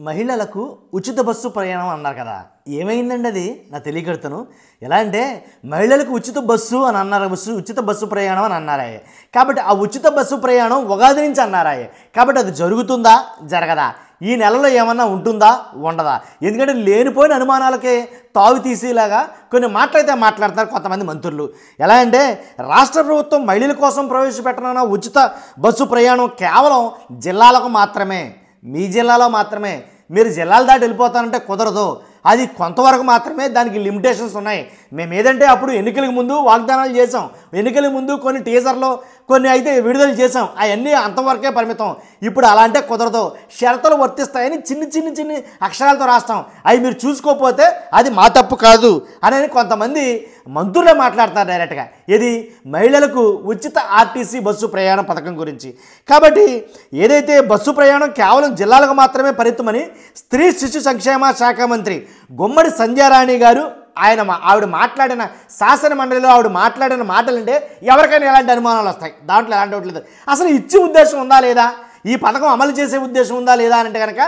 మహిళలకు ఉచిత బస్సు ప్రయాణం అన్నారు కదా. ఏమైందండి అది? నా తెలియకడుతాను. ఎలా అంటే మహిళలకు ఉచిత బస్సు అని అన్నారు, ఉచిత బస్సు ప్రయాణం అని అన్నారాయే. కాబట్టి ఆ ఉచిత బస్సు ప్రయాణం ఉగాది నుంచి అన్నారాయే. కాబట్టి అది జరుగుతుందా జరగదా, ఈ నెలలో ఏమన్నా ఉంటుందా ఉండదా? ఎందుకంటే లేనిపోయిన అనుమానాలకే తావు తీసేలాగా కొన్ని మాటలైతే మాట్లాడుతున్నారు కొంతమంది మంత్రులు. ఎలా అంటే రాష్ట్ర ప్రభుత్వం మహిళల కోసం ప్రవేశపెట్టనున్న ఉచిత బస్సు ప్రయాణం కేవలం జిల్లాలకు మాత్రమే, మీ జిల్లాలో మాత్రమే. మీరు జిల్లాలు దాటి వెళ్ళిపోతానంటే కుదరదు. అది కొంతవరకు మాత్రమే, దానికి లిమిటేషన్స్ ఉన్నాయి. మేము ఏదంటే అప్పుడు ఎన్నికలకు ముందు వాగ్దానాలు చేసాం, ఎన్నికల ముందు కొన్ని టీజర్లో కొన్ని అయితే విడుదల చేసాం, అవన్నీ అంతవరకే పరిమితం. ఇప్పుడు అలా అంటే కుదరదు, షరతులు వర్తిస్తాయని చిన్ని అక్షరాలతో రాస్తాం. అవి మీరు చూసుకోకపోతే అది మా తప్పు కాదు అని కొంతమంది మంత్రులే మాట్లాడుతున్నారు డైరెక్ట్గా. ఇది మహిళలకు ఉచిత ఆర్టీసీ బస్సు ప్రయాణ పథకం గురించి. కాబట్టి ఏదైతే బస్సు ప్రయాణం కేవలం జిల్లాలకు మాత్రమే పరిమితమని స్త్రీ శిశు సంక్షేమ శాఖ మంత్రి గుమ్మడి సంధ్యారాణి గారు ఆవిడ మాట్లాడిన శాసన మండలిలో ఆవిడ మాట్లాడిన మాటలంటే ఎవరికైనా ఎలాంటి అనుమానాలు వస్తాయి, దాంట్లో ఎలాంటి ఒకటి లేదు. అసలు ఇచ్చే ఉద్దేశం ఉందా లేదా, ఈ పథకం అమలు చేసే ఉద్దేశం ఉందా లేదా అంటే కనుక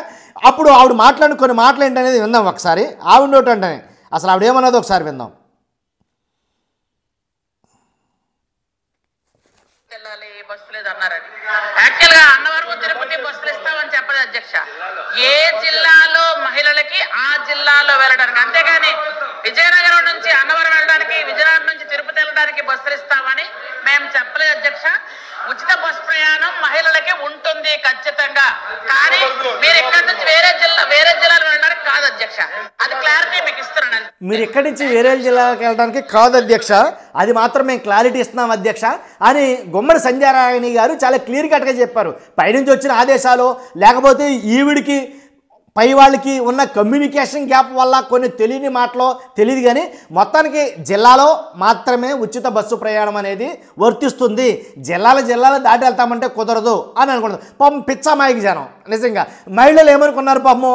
అప్పుడు ఆవిడ మాట్లాడిన కొన్ని మాటలు ఏంటనేది విందాం ఒకసారి. ఆవిడ నోటి అంటే అసలు ఆవిడ ఏమన్నదో ఒకసారి విందాం. యాక్చువల్గా అన్నవరం తిరుపతి బస్సులు ఇస్తామని చెప్పలేదు అధ్యక్ష. ఏ జిల్లాలో మహిళలకి ఆ జిల్లాలో వెళ్ళడానికి, అంతేగాని విజయనగరం నుంచి అన్నవరం వెళ్ళడానికి, విజయనగరం నుంచి తిరుపతి వెళ్ళడానికి బస్సులు ఇస్తామని మేము చెప్పలేదు అధ్యక్ష. ఉచిత బస్సు ప్రయాణం మహిళలకి ఉంటుంది ఖచ్చితంగా, కానీ మీరు ఇక్కడ నుంచి వేరే జిల్లాలో వెళ్ళడానికి కాదు అధ్యక్ష. అది క్లారిటీ మీకు ఇస్తున్నాను. మీరు ఇక్కడి నుంచి వేరే జిల్లాలకు వెళ్ళడానికి కాదు అధ్యక్ష, అది మాత్రం మేము క్లారిటీ ఇస్తున్నాం అధ్యక్ష అని గుమ్మడి సంధ్యారాణి గారు చాలా క్లియర్ కట్గా చెప్పారు. పైనుంచి వచ్చిన ఆదేశాలు లేకపోతే ఈవిడికి పై వాళ్ళకి ఉన్న కమ్యూనికేషన్ గ్యాప్ వల్ల కొన్ని తెలియని మాటలో తెలియదు, కానీ మొత్తానికి జిల్లాలో మాత్రమే ఉచిత బస్సు ప్రయాణం అనేది వర్తిస్తుంది. జిల్లాలు దాటి వెళ్తామంటే కుదరదు అని అనుకున్నారు. పాపం పిచ్చమాయికి జనం నిజంగా. మహిళలు ఏమనుకున్నారు పాపం,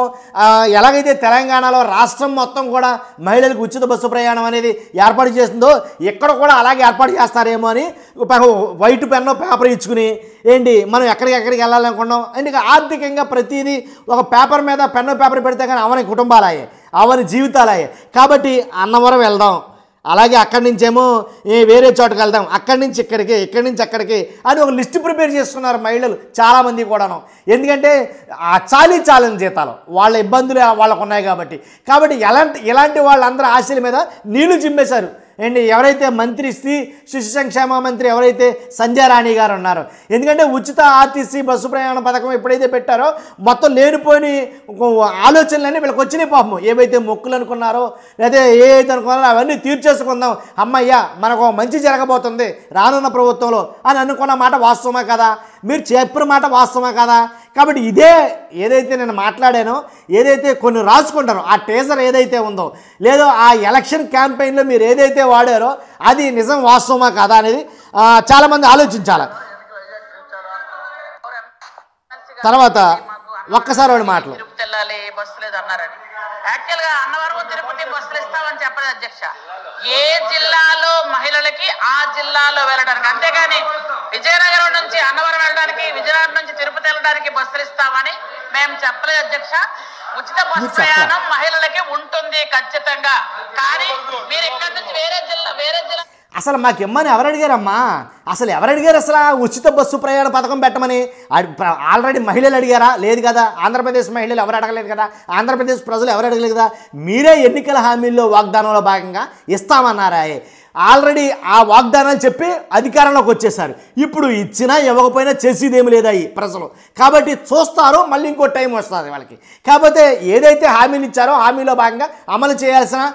ఎలాగైతే తెలంగాణలో రాష్ట్రం మొత్తం కూడా మహిళలకు ఉచిత బస్సు ప్రయాణం అనేది ఏర్పాటు చేస్తుందో ఇక్కడ కూడా అలాగే ఏర్పాటు చేస్తారేమో అని వైట్ పెన్ను పేపర్ ఇచ్చుకుని ఏంటి మనం ఎక్కడికి వెళ్ళాలనుకున్నాం అంటే ఆర్థికంగా ప్రతిదీ ఒక పేపర్ మీద పెన్ను పేపర్ పెడితే కానీ అవని కుటుంబాలయ్యే, అవని జీవితాలయ్యే. కాబట్టి అన్నవరం వెళ్దాం, అలాగే అక్కడి నుంచేమో వేరే చోటుకు వెళ్దాం, అక్కడి నుంచి ఇక్కడి నుంచి అక్కడికి అని ఒక లిస్ట్ ప్రిపేర్ చేస్తున్నారు మహిళలు చాలామంది కూడాను. ఎందుకంటే చాలని జీతాలు వాళ్ళ ఇబ్బందులు వాళ్ళకు ఉన్నాయి కాబట్టి. ఇలాంటి వాళ్ళందరూ ఆశల మీద నీళ్లు చిమ్మేశారు. అండ్ ఎవరైతే మంత్రి శిశు సంక్షేమ మంత్రి ఎవరైతే సంధ్యారాణి గారు ఉన్నారో, ఎందుకంటే ఉచిత ఆర్టీసీ బస్సు ప్రయాణ పథకం ఎప్పుడైతే పెట్టారో మొత్తం లేనిపోని ఆలోచనలన్నీ వీళ్ళకి వచ్చినాయి పాపం. ఏవైతే మొక్కులు అనుకున్నారో లేదా ఏవైతే అనుకున్నారో అవన్నీ తీర్చేసుకుందాం, అమ్మయ్య మనకు మంచి జరగబోతుంది రానున్న ప్రభుత్వంలో అని అనుకున్న మాట వాస్తవమే కదా, మీరు చెప్పిన మాట వాస్తవమే కదా. కాబట్టి ఏదైతే నేను మాట్లాడానో, ఏదైతే కొన్ని రాసుకుంటారో ఆ టీజర్ ఏదైతే ఉందో లేదో ఆ ఎలక్షన్ క్యాంపెయిన్లో మీరు ఏదైతే వాడారో అది నిజం వాస్తవమా కదా అనేది చాలామంది ఆలోచించాలి. తర్వాత ఒక్కసారి వాడి మాటలు యాక్చువల్గా అన్నవరం తిరుపతి బస్సులు ఇస్తామని చెప్పలేదు అధ్యక్ష. ఏ జిల్లాలో మహిళలకి ఆ జిల్లాలో వెళ్ళడానికి, అంతేగాని విజయనగరం నుంచి అన్నవరం వెళ్ళడానికి, విజయనగరం నుంచి తిరుపతి వెళ్ళడానికి బస్సులు ఇస్తామని మేము చెప్పలేదు అధ్యక్ష. ఉచిత బస్సు ప్రయాణం మహిళలకి ఉంటుంది ఖచ్చితంగా, కానీ మీరు ఇక్కడ నుంచి వేరే జిల్లా అసలు మాకు ఇమ్మని ఎవరు అడిగారమ్మా? అసలు ఎవరు అడిగారు అసలు ఉచిత బస్సు ప్రయాణ పథకం పెట్టమని? ఆల్రెడీ మహిళలు అడిగారా? లేదు కదా. ఆంధ్రప్రదేశ్ మహిళలు ఎవరు అడగలేదు కదా, ఆంధ్రప్రదేశ్ ప్రజలు ఎవరు అడగలేదు కదా. మీరే ఎన్నికల హామీల్లో వాగ్దానంలో భాగంగా ఇస్తామన్నారా? ఆల్రెడీ ఆ వాగ్దానాలు చెప్పి అధికారంలోకి వచ్చేసారు. ఇప్పుడు ఇచ్చినా ఇవ్వకపోయినా చేసేదేమి లేదా ఈ ప్రజలు. కాబట్టి చూస్తారు, మళ్ళీ ఇంకో టైం వస్తుంది వాళ్ళకి. కాకపోతే ఏదైతే హామీలు ఇచ్చారో హామీలో భాగంగా అమలు చేయాల్సిన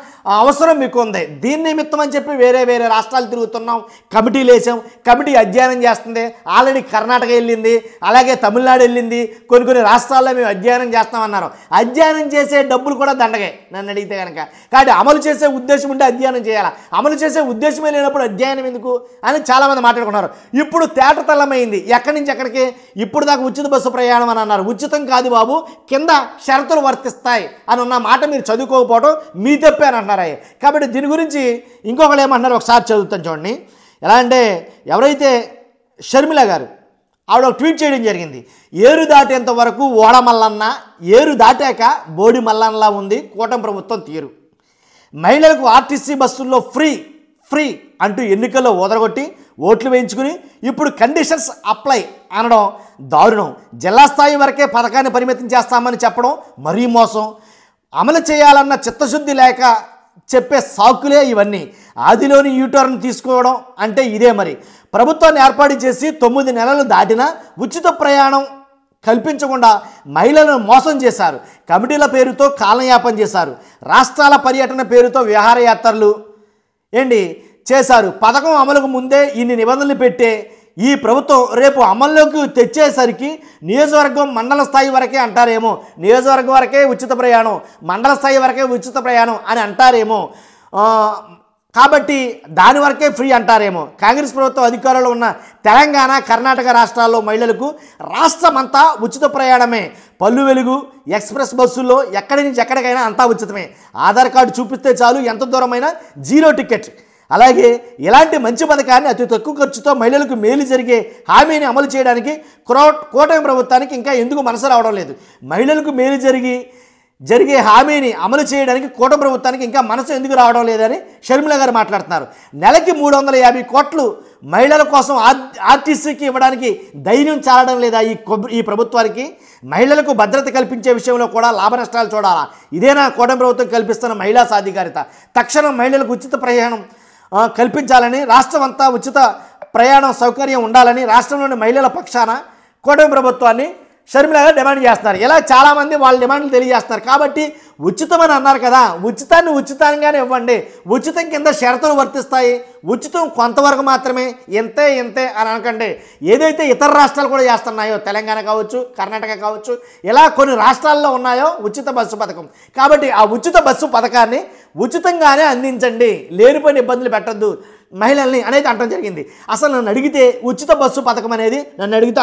అవసరం మీకు ఉంది. దీని నిమిత్తం అని చెప్పి వేరే రాష్ట్రాలు తిరుగుతున్నాం, కమిటీలు వేసాం, కమిటీ అధ్యయనం చేస్తుంది. ఆల్రెడీ కర్ణాటక వెళ్ళింది, అలాగే తమిళనాడు వెళ్ళింది, కొన్ని రాష్ట్రాల్లో మేము అధ్యయనం చేస్తామన్నారు. అధ్యయనం చేసే డబ్బులు కూడా దండగే నన్ను అడిగితే కనుక. కాబట్టి అమలు చేసే ఉద్దేశం ఉంటే అధ్యయనం చేయాలి, అమలు చేసే ఉద్దేశమే లేనప్పుడు అధ్యయనం ఎందుకు అని చాలామంది మాట్లాడుకున్నారు. ఇప్పుడు తేటతెల్లమైంది ఎక్కడి నుంచి ఎక్కడికి. ఇప్పుడు దాకా ఉచిత బస్సు ప్రయాణం అని అన్నారు, ఉచితం కాదు బాబు, కింద షరతులు వర్తిస్తాయి అని ఉన్న మాట మీరు చదువుకోకపోవడం మీ తప్పే అని అంటున్నారు. కాబట్టి దీని గురించి ఇంకొకరు ఏమంటున్నారు ఒకసారి చదువుతాను చూడండి. ఎలా అంటే ఎవరైతే షర్మిల గారు ఆవిడ ఒక ట్వీట్ చేయడం జరిగింది. ఏరు దాటేంత వరకు ఓడ మల్లన్న, ఏరు దాటాక బోడి మల్లన్నలా ఉంది కూటమి ప్రభుత్వం తీరు. మహిళలకు ఆర్టీసీ బస్సుల్లో ఫ్రీ అంటూ ఎన్నికల్లో ఓదరగొట్టి ఓట్లు వేయించుకుని ఇప్పుడు కండిషన్స్ అప్లై అనడం దారుణం. జిల్లా స్థాయి వరకే పథకాన్ని పరిమితం చేస్తామని చెప్పడం మరీ మోసం. అమలు చేయాలన్న చిత్తశుద్ధి లేక చెప్పే సాకులే ఇవన్నీ. ఆదిలోని యూటర్న్ తీసుకోవడం అంటే ఇదే మరి. ప్రభుత్వాన్ని ఏర్పాటు చేసి 9 నెలలు దాటినా ఉచిత ప్రయాణం కల్పించకుండా మహిళలను మోసం చేశారు. కమిటీల పేరుతో కాలయాపన చేశారు. రాష్ట్రాల పర్యటన పేరుతో విహారయాత్రలు చేశారు. పథకం అమలుకు ముందే ఇన్ని నిబంధనలు పెట్టే ఈ ప్రభుత్వం రేపు అమల్లోకి తెచ్చేసరికి నియోజకవర్గం మండల స్థాయి వరకే అంటారేమో, నియోజకవర్గం వరకే ఉచిత ప్రయాణం, మండల స్థాయి వరకే ఉచిత ప్రయాణం అని అంటారేమో, కాబట్టి దాని వరకే ఫ్రీ అంటారేమో. కాంగ్రెస్ ప్రభుత్వం అధికారంలో ఉన్న తెలంగాణ, కర్ణాటక రాష్ట్రాల్లో మహిళలకు రాష్ట్రమంతా ఉచిత ప్రయాణమే. పళ్ళు వెలుగు ఎక్స్ప్రెస్ బస్సుల్లో ఎక్కడి నుంచి ఎక్కడికైనా అంతా ఉచితమే. ఆధార్ కార్డు చూపిస్తే చాలు, ఎంత దూరమైనా 0 టికెట్. అలాగే ఇలాంటి మంచి పథకాన్ని అతి తక్కువ ఖర్చుతో మహిళలకు మేలు జరిగే హామీని అమలు చేయడానికి కూటమి ప్రభుత్వానికి ఇంకా ఎందుకు మనసు రావడం లేదు? మహిళలకు మేలు జరిగే హామీని అమలు చేయడానికి కూటమి ప్రభుత్వానికి ఇంకా మనసు ఎందుకు రావడం లేదని షర్మిల గారు మాట్లాడుతున్నారు. నెలకి 350 కోట్లు మహిళల కోసం ఆర్టీసీకి ఇవ్వడానికి ధైర్యం చాలడం లేదా ఈ ప్రభుత్వానికి? మహిళలకు భద్రత కల్పించే విషయంలో కూడా లాభ నష్టాలు చూడాలా? ఇదేనా కూటమి ప్రభుత్వం కల్పిస్తున్న మహిళా సాధికారిత? తక్షణం మహిళలకు ఉచిత ప్రయాణం కల్పించాలని, రాష్ట్రమంతా ఉచిత ప్రయాణం సౌకర్యం ఉండాలని రాష్ట్రంలోని మహిళల పక్షాన కూటమి ప్రభుత్వాన్ని షర్మిల గారు డిమాండ్ చేస్తున్నారు. ఇలా చాలామంది వాళ్ళ డిమాండ్లు తెలియజేస్తున్నారు. కాబట్టి ఉచితమని అన్నారు కదా, ఉచితాన్ని ఉచితంగానే ఇవ్వండి. ఉచితం కింద షరతులు వర్తిస్తాయి. ఉచితం కొంతవరకు మాత్రమే, ఇంతే అని అనకండి. ఏదైతే ఇతర రాష్ట్రాలు కూడా చేస్తున్నాయో, తెలంగాణ కావచ్చు, కర్ణాటక కావచ్చు, ఇలా కొన్ని రాష్ట్రాల్లో ఉన్నాయో ఉచిత బస్సు పథకం. కాబట్టి ఆ ఉచిత బస్సు పథకాన్ని ఉచితంగానే అందించండి, లేనిపోయిన ఇబ్బందులు పెట్టద్దు మహిళల్ని అనేది అనడం జరిగింది. అసలు నన్ను అడిగితే ఉచిత బస్సు పథకం అనేది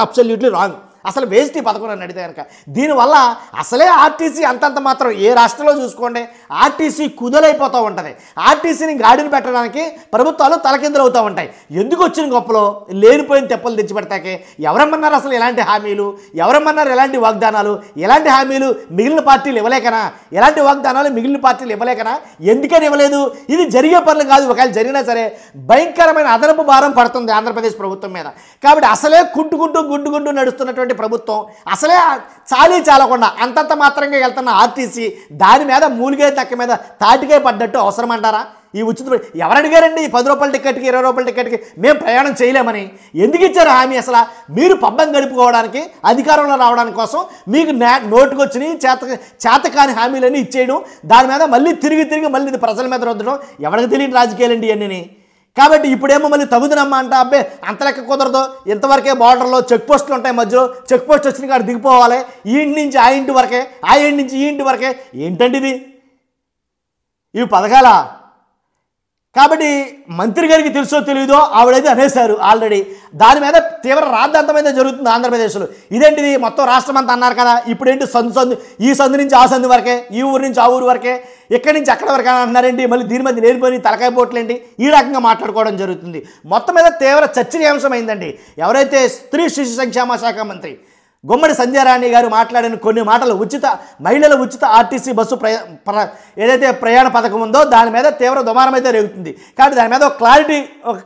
అబ్సల్యూట్లీ రాంగ్. అసలు వేస్ట్ ఈ పథకం నన్ను అడిగితే కనుక. దీనివల్ల అసలే ఆర్టీసీ అంతంత మాత్రం, ఏ రాష్ట్రంలో చూసుకోండి ఆర్టీసీ కుదలైపోతూ ఉంటుంది. ఆర్టీసీని గాడిని పెట్టడానికి ప్రభుత్వాలు తలకిందులు అవుతూ ఉంటాయి. ఎందుకు వచ్చిన గొప్పలో లేనిపోయిన తెప్పలు తెచ్చిపెడతాకే? ఎవరమ్మన్నారు అసలు ఇలాంటి హామీలు? ఎవరమ్మన్నారు ఇలాంటి వాగ్దానాలు? ఎలాంటి హామీలు మిగిలిన పార్టీలు ఇవ్వలేకనా? ఎలాంటి వాగ్దానాలు మిగిలిన పార్టీలు ఇవ్వలేకనా? ఎందుకని ఇవ్వలేదు? ఇది జరిగే పనులు కాదు. ఒకవేళ జరిగినా సరే భయంకరమైన అదనపు భారం పడుతుంది ఆంధ్రప్రదేశ్ ప్రభుత్వం మీద. కాబట్టి అసలే గుడ్డుకుంటూ నడుస్తున్నటువంటి ప్రభుత్వం, అసలే చాలకుండా అంతంత మాత్రంగా వెళ్తున్న ఆర్టీసీ, దాని మీద మూలిగే తక్క మీద తాటికే పడ్డట్టు అవసరం అంటారా? ఈ ఉచిత ఎవరు అడిగారండి? ఈ 10 రూపాయల టికెట్కి 20 రూపాయల టికెట్కి మేము ప్రయాణం చేయలేమని ఎందుకు ఇచ్చారు హామీ? అసలు మీరు పబ్బం గడుపుకోవడానికి, అధికారంలో రావడానికి కోసం మీకు నోటుకొచ్చి చేతకాని హామీలన్నీ ఇచ్చేయడం, దాని మీద మళ్ళీ తిరిగి మళ్ళీ ఇది ప్రజల మీద రుద్దడం ఎవరికి తెలియని రాజకీయాలండి ఇవన్నీ. కాబట్టి ఇప్పుడేమో మళ్ళీ తగుదనమ్మా అంట, అబ్బే అంత లెక్క కుదరదు, ఇంతవరకే బార్డర్లో చెక్ పోస్టులు ఉంటాయి, మధ్యలో చెక్ పోస్ట్ వచ్చిన కాడ దిగిపోవాలి, ఈ ఇంటి నుంచి ఆ ఇంటి వరకే, ఆ ఇంటి నుంచి ఈ ఇంటి వరకే. ఏంటండి ఇది? ఇవి పథకాలా? కాబట్టి మంత్రి గారికి తెలుసో తెలియదో ఆవిడైతే అనేశారు ఆల్రెడీ. దాని మీద తీవ్ర రాద్ధాంతమైతే జరుగుతుంది ఆంధ్రప్రదేశ్లో. ఇదేంటిది మొత్తం రాష్ట్రం అంతా అన్నారు కదా, ఇప్పుడేంటి సందు ఈ సందు నుంచి ఆ సందు వరకే, ఈ ఊరు నుంచి ఆ ఊరు వరకే, ఎక్కడి నుంచి అక్కడ వరకే అంటున్నారేంటి? మళ్ళీ దీని మధ్య లేనిపోయి తలకాయ పోట్లేంటి? ఈ రకంగా మాట్లాడుకోవడం జరుగుతుంది. మొత్తం మీద తీవ్ర చర్చనీయాంశమైందండి. ఎవరైతే స్త్రీ శిశు సంక్షేమ శాఖ మంత్రి గుమ్మడి సంధ్యా రాణి గారు మాట్లాడిన కొన్ని మాటలు, మహిళల ఉచిత ఆర్టీసీ బస్సు ఏదైతే ప్రయాణ పథకం ఉందో దాని మీద తీవ్ర దుమారం అయితే రేగుతుంది. కాబట్టి దాని మీద ఒక క్లారిటీ, ఒక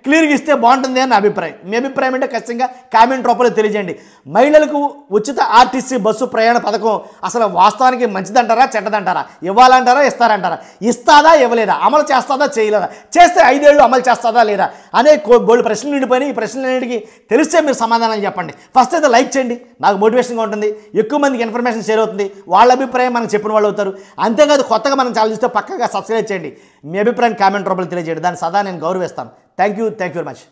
క్లియర్గా ఇస్తే బాగుంటుంది అని నా అభిప్రాయం. మీ అభిప్రాయం అంటే ఖచ్చితంగా కామెంట్ రూపంలో తెలియజేయండి. మహిళలకు ఉచిత ఆర్టీసీ బస్సు ప్రయాణ పథకం అసలు వాస్తవానికి మంచిదంటారా చెడ్డదంటారా? ఇవ్వాలంటారా ఇస్తారంటారా? ఇస్తాదా ఇవ్వలేదా? అమలు చేస్తాదా చేయలేదా? చేస్తే 5 ఏళ్ళు అమలు చేస్తాదా లేదా అనే బోల్డ్ ప్రశ్నలు నిండిపోయినాయి. ఈ ప్రశ్నలన్నిటికీ తెలిస్తే మీరు సమాధానం చెప్పండి. ఫస్ట్ అయితే లైక్ చేయండి, నాకు మోటివేషన్గా ఉంటుంది, ఎక్కువ మందికి ఇన్ఫర్మేషన్ షేర్ అవుతుంది, వాళ్ళ అభిప్రాయం మనకు చెప్పిన వాళ్ళు అవుతారు. అంతేకాదు కొత్తగా మనం ఛానల్ చూస్తే పక్కగా సబ్స్క్రైబ్ చేయండి. మీ అభిప్రాయం కామెంట్ రూపంలో తెలియజేయండి, దాన్ని సదా నేను గౌరవిస్తాను. Thank you very much.